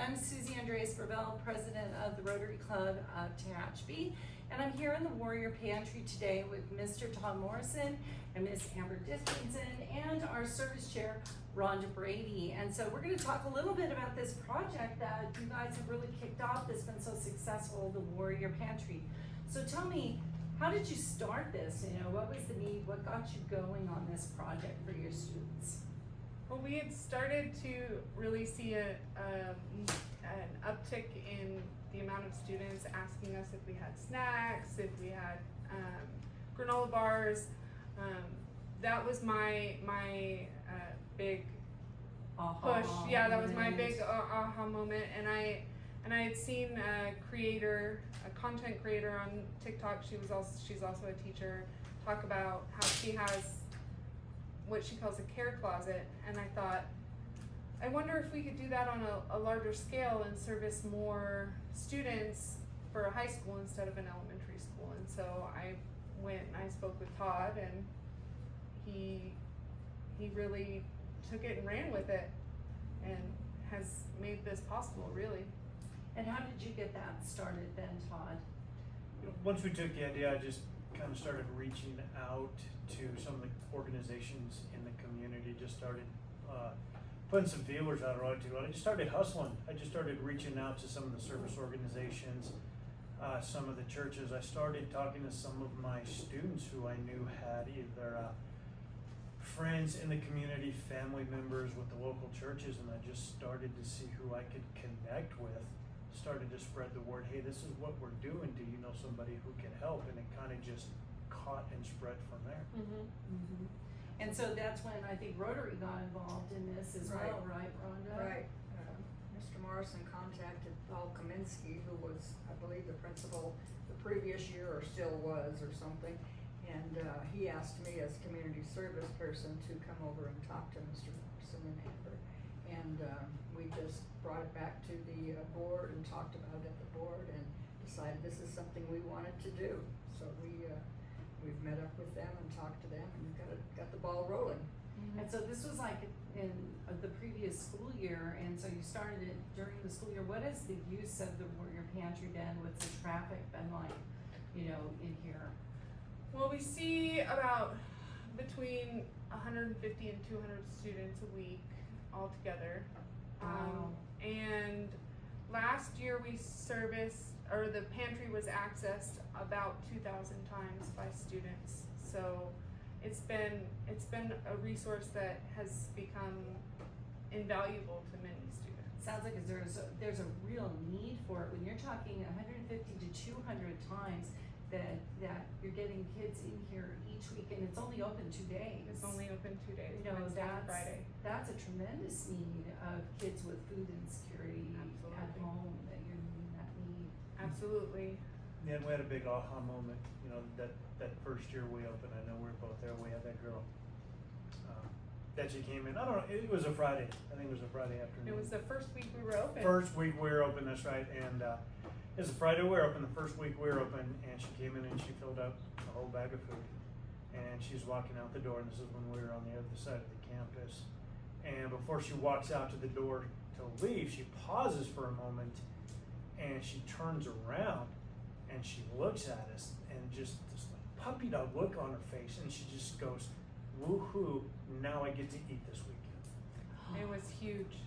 I'm Susie Andres Gravel, President of the Rotary Club of Tehachapi, and I'm here in the Warrior Pantry today with Mr. Todd Morrison and Miss Amber Dickinson and our service chair, Rhonda Brady. And so we're going to talk a little bit about this project that you guys have really kicked off that's been so successful, the Warrior Pantry. So tell me, how did you start this? You know, what was the need? What got you going on this project for your students? Well, we had started to really see an uptick in the amount of students asking us if we had snacks, if we had granola bars. That was my big push. Yeah, that was my big aha moment. And I had seen a content creator on TikTok. She's also a teacher. Talk about how she has what she calls a care closet, and I thought, I wonder if we could do that on a larger scale and service more students for a high school instead of an elementary school. And so I went and I spoke with Todd, and he really took it and ran with it and has made this possible, really. And how did you get that started then, Todd? Once we took the idea, I just kind of started reaching out to some of the organizations in the community, just started putting some feelers out. I just started hustling. I just started reaching out to some of the service organizations, some of the churches. I started talking to some of my students who I knew had either friends in the community, family members with the local churches, and I just started to see who I could connect with. Started to spread the word, hey, this is what we're doing, do you know somebody who can help? And it kind of just caught and spread from there. And so that's when I think Rotary got involved in this as well, right, Rhonda? Right. Mr. Morrison contacted Paul Kaminsky, who was, I believe, the principal the previous year, or still was, or something. And he asked me as community service person to come over and talk to Mr. Morrison and Amber. And we just brought it back to the board and talked about it at the board and decided this is something we wanted to do. So we've met up with them and talked to them and got the ball rolling. And so this was like in the previous school year, and so you started it during the school year. What has the use of the Warrior Pantry been? What's the traffic been like, you know, in here? Well, we see about between 150 and 200 students a week altogether. Wow. And last year we the pantry was accessed about 2,000 times by students. So it's been a resource that has become invaluable to many students. Sounds like there's a real need for it. When you're talking 150 to 200 times that you're getting kids in here each week, and it's only open 2 days. It's only open 2 days, You know, Wednesday and Friday. that's a tremendous need of kids with food insecurity at home, that you're meeting that need. Absolutely. Yeah, and we had a big aha moment, you know, that first year we opened. I know we were both there. We had that girl that she came in. I don't know, it was a Friday. I think it was a Friday afternoon. It was the first week we were open. First week we were open, that's right. And it was a Friday we were open, the first week we were open, and she came in and she filled up a whole bag of food. And she was walking out the door, and this is when we were on the other side of the campus. And before she walks out to the door to leave, she pauses for a moment, and she turns around, and she looks at us, and just this like puppy dog look on her face, and she just goes, woohoo, now I get to eat this weekend. It was huge.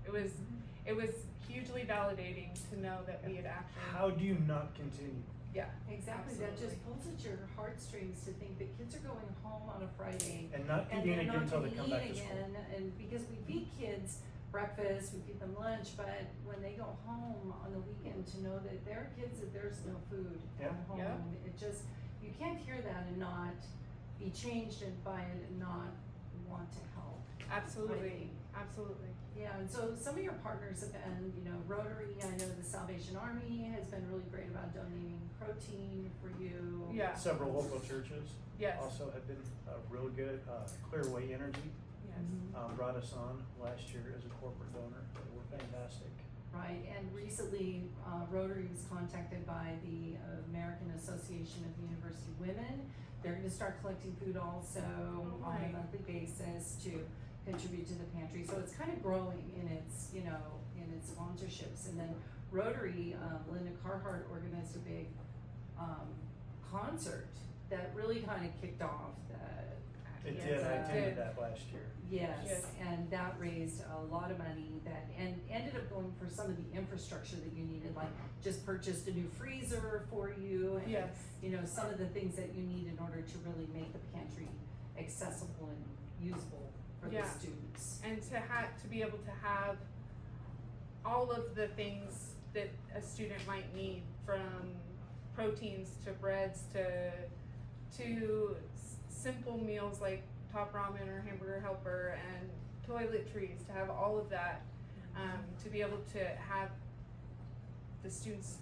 It was hugely validating to know that we had actually. How do you not continue? Yeah, Exactly, that absolutely. just pulls at your heartstrings to think that kids are going home on a Friday And not and eating they're again not until gonna they come eat back to school. again, and because we feed kids breakfast, we feed them lunch, but when they go home on the weekend, to know that there are kids that there's no food Yeah. at home, Yeah. it just, you can't hear that and not be changed by it and not want to help. Absolutely. Absolutely. Yeah, and so some of your partners have been, you know, Rotary, I know the Salvation Army has been really great about donating protein for you. Yeah. Several local churches Yes. also have been really good. Clearway Energy Yes. brought us on last year as a corporate donor. They were fantastic. Right, and recently, Rotary was contacted by the American Association of University Women. They're gonna start collecting food also on a Right. monthly basis to contribute to the pantry. So it's kind of growing in its, you know, in its sponsorships. And then Rotary, Linda Carhart organized a big concert that really kind of kicked off the. It Yes, did, I it attended did. that last year. Yes, Yes. and that raised a lot of money that, and ended up going for some of the infrastructure that you needed, like just purchased a new freezer for you. And, Yes. you know, some of the things that you need in order to really make the pantry accessible and usable for the Yeah. students. And to be able to have all of the things that a student might need, from proteins to breads to simple meals like Top Ramen or Hamburger Helper and toiletries, to have all of that, to be able to have the students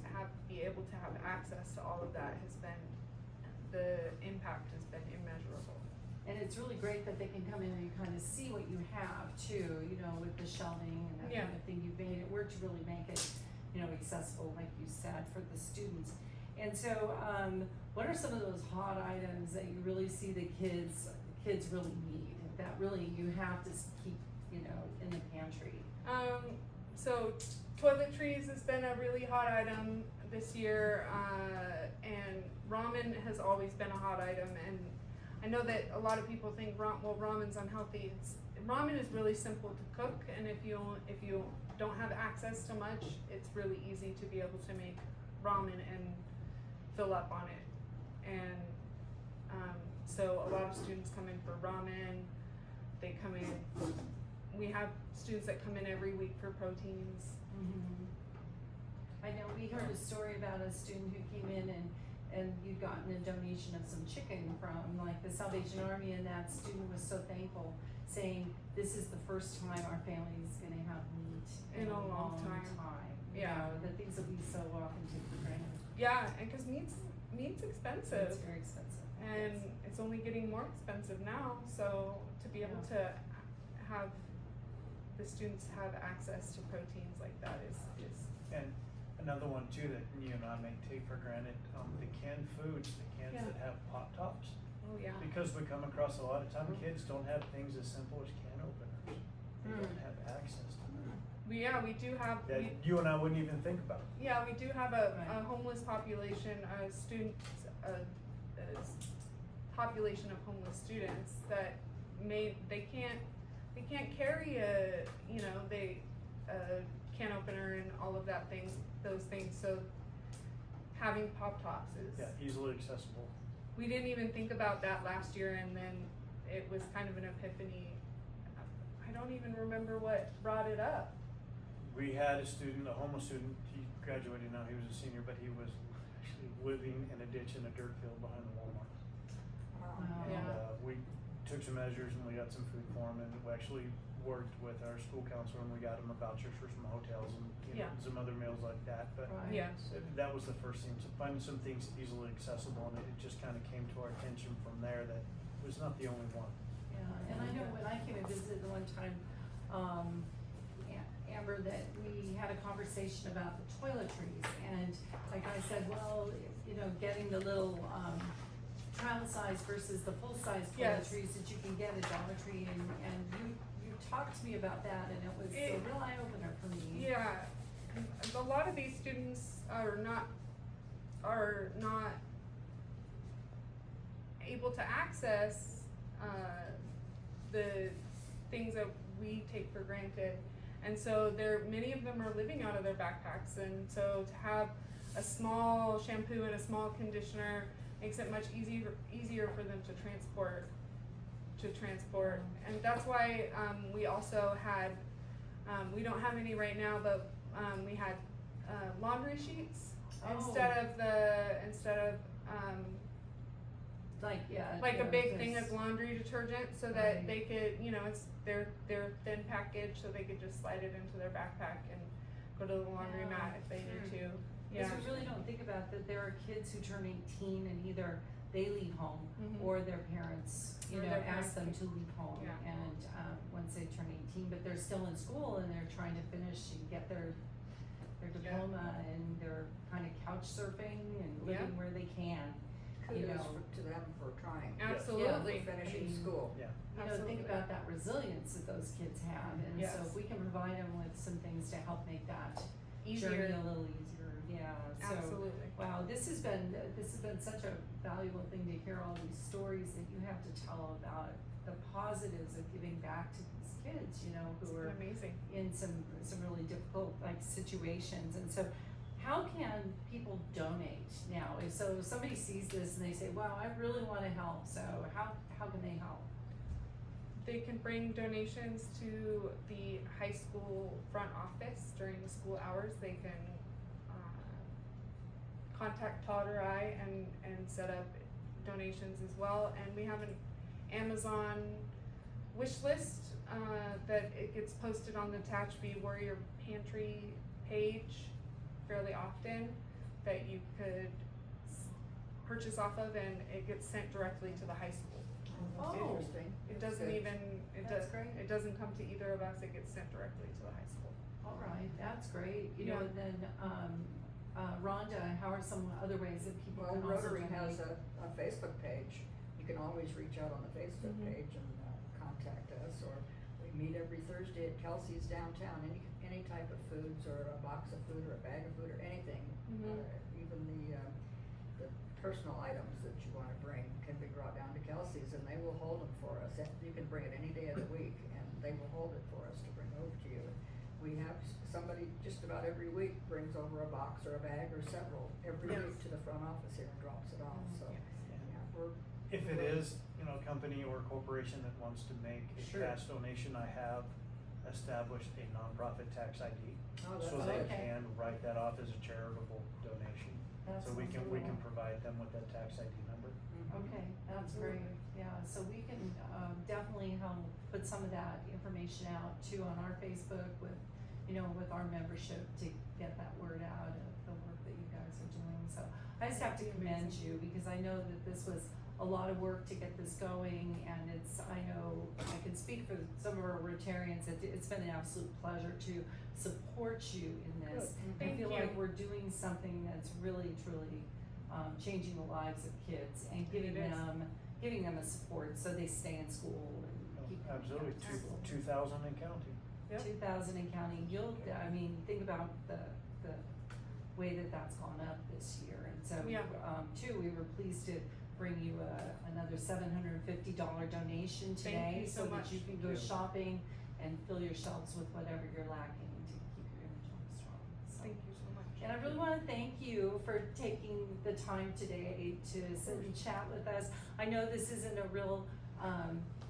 be able to have access to all of that has been, the impact has been immeasurable. And it's really great that they can come in and kind of see what you have too, you know, with the shelving and that Yeah. kind of thing. You've made it work to really make it, you know, accessible, like you said, for the students. And so, what are some of those hot items that you really see the kids really need, that really you have to keep, you know, in the pantry? So toiletries has been a really hot item this year, and ramen has always been a hot item. And I know that a lot of people think ramen's unhealthy. Ramen is really simple to cook, and if you don't have access to much, it's really easy to be able to make ramen and fill up on it. And so a lot of students come in for ramen. They come in. We have students that come in every week for proteins. Mm-hmm. I know we heard a story about a student who came in and you'd gotten a donation of some chicken from like the Salvation Army, and that student was so thankful, saying this is the first time our family is gonna have meat in a long time. You Yeah. know, the things that we so often take for granted. Yeah, and because meat's expensive. It's very expensive. And Yes. it's only getting more expensive now, so to be able to have the students have access to proteins like that is And another one too that you and I may take for granted, the canned foods, the cans Yeah. that have pop tops. oh yeah. Because we come across a lot of time, kids don't have things as simple as can openers. They don't have access to them. We do have That you and I wouldn't even think about. we do have a Right. homeless population, population of homeless students that they can't carry a can opener and all of those things, so having pop tops is Yeah, easily accessible. we didn't even think about that last year, and then it was kind of an epiphany. I don't even remember what brought it up. We had a student, a homeless student, he graduated now, he was a senior, but he was actually living in a ditch in a dirt field behind the Walmart. Wow. Wow. Yeah. And we took some measures and we got some food for him, and we actually worked with our school counselor and we got him a vouchers for some hotels and Yeah. some other meals like that. But Right. Yeah. that was the first thing, to find some things easily accessible, and it just kind of came to our attention from there that it was not the only one. Yeah, and I know when I came and visited the one time, Amber, that we had a conversation about the toiletries, and like I said, well, you know, getting the little, trial size versus the full-size Yes. toiletries that you can get at Dollar Tree, and you talked to me about that, and it was a real eye-opener for me. Yeah, a lot of these students are not able to access the things that we take for granted, and so many of them are living out of their backpacks, and so to have a small shampoo and a small conditioner makes it much easier for them to transport, and that's why we also had we don't have any right now, but we had laundry sheets instead of like a big thing of laundry detergent, so that Right. they could, it's their thin package, so they could just slide it into their backpack and go to the laundromat if they need to. Yeah. Because we really don't think about that there are kids who turn 18 and either they leave home Mhm. or their parents, Or their ask them parents. to leave home. Yeah. And once they turn 18, but they're still in school and they're trying to finish and get their diploma, and they're kind of couch surfing and living Yeah. where they can. You Kudos know. to them for trying. Absolutely. For finishing Yeah. school. Yeah. Think about that resilience that those kids have, and so Yes. if we can provide them with some things to help make that easier. journey a little easier, yeah, so. Absolutely. Wow, this has been such a valuable thing to hear all these stories that you have to tell about the positives of giving back to these kids, you know, It's who been are amazing. in some really difficult like situations. And so how can people donate now? If somebody sees this and they say, wow, I really wanna help, so how can they help? They can bring donations to the high school front office during the school hours. They can contact Todd or I and set up donations as well. And we have an Amazon wish list that it gets posted on the Tehachapi Warrior Pantry page fairly often that you could purchase off of, and it gets sent directly to the high school. Oh, Interesting. It doesn't Good. even, That's great. it doesn't come to either of us, it gets sent directly to the high school. All right, that's great, you know, Yeah. and then, Rhonda, how are some other ways that people Well, can also Rotary donate? has a Facebook page. You can always reach out on the Facebook Mhm. page and contact us, or we meet every Thursday at Kelsey's downtown. Any type of foods, or a box of food, or a bag of food, or anything. Mhm. Even the personal items that you wanna bring can be brought down to Kelsey's, and they will hold them for us. You can bring it any day of the week, and they will hold it for us to bring over to you. We have somebody just about every week brings over a box or a bag or several every Yes. week to the front office here and drops it off, so, Yes. yeah, If it is, you know, a company or a corporation that wants to make a Sure. cash donation, I have established a nonprofit tax ID. Oh, that's So they okay. can write that off as a charitable donation. That So we sounds can cool. provide them with that tax ID number. Mhm. Okay, that's great, Absolutely. yeah, so we can, definitely help put some of that information out too on our Facebook with, you know, with our membership to get that word out of the work that you guys are doing, so. I just have to commend you, because I know that this was a lot of work to get this going, and I know, I can speak for some of our Rotarians, it's been an absolute pleasure to support you in this. Good. I Thank feel you. like we're doing something that's really, truly, changing the lives of kids and giving It is. them a support so they stay in school and keep coming Absolutely, back to school. 2,000 and counting. Yep. 2,000 and counting, think about the way that that's gone up this year, and so, Yeah. too, we were pleased to bring you another $750 donation today. Thank you so much. that you can go Thank you. shopping and fill your shelves with whatever you're lacking to keep your inventory strong, so. Thank you so much. And I really wanna thank you for taking the time today to sit and chat with us. I know this isn't a real,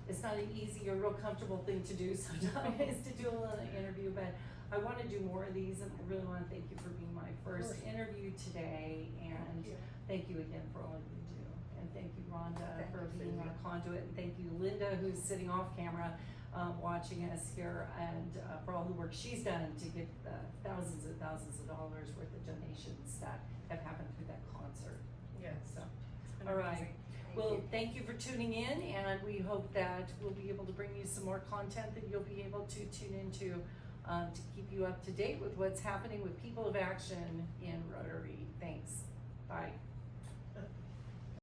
it's not an easy or real comfortable thing to do sometimes, to do a little interview, but I wanna do more of these, and I really wanna thank you for being my first course. interview today, and Thank you. thank you again for all you do. And thank you, Rhonda, Thank for you, being Susie. our conduit, and thank you, Linda, who's sitting off camera, watching us here, and for all the work she's done to get the thousands and thousands of dollars worth of donations that have happened through that concert. Yes. So, It's been all right. amazing. well, thank you for tuning in, and we hope that we'll be able to bring you some more content that you'll be able to tune into, to keep you up to date with what's happening with People of Action in Rotary. Thanks. Bye.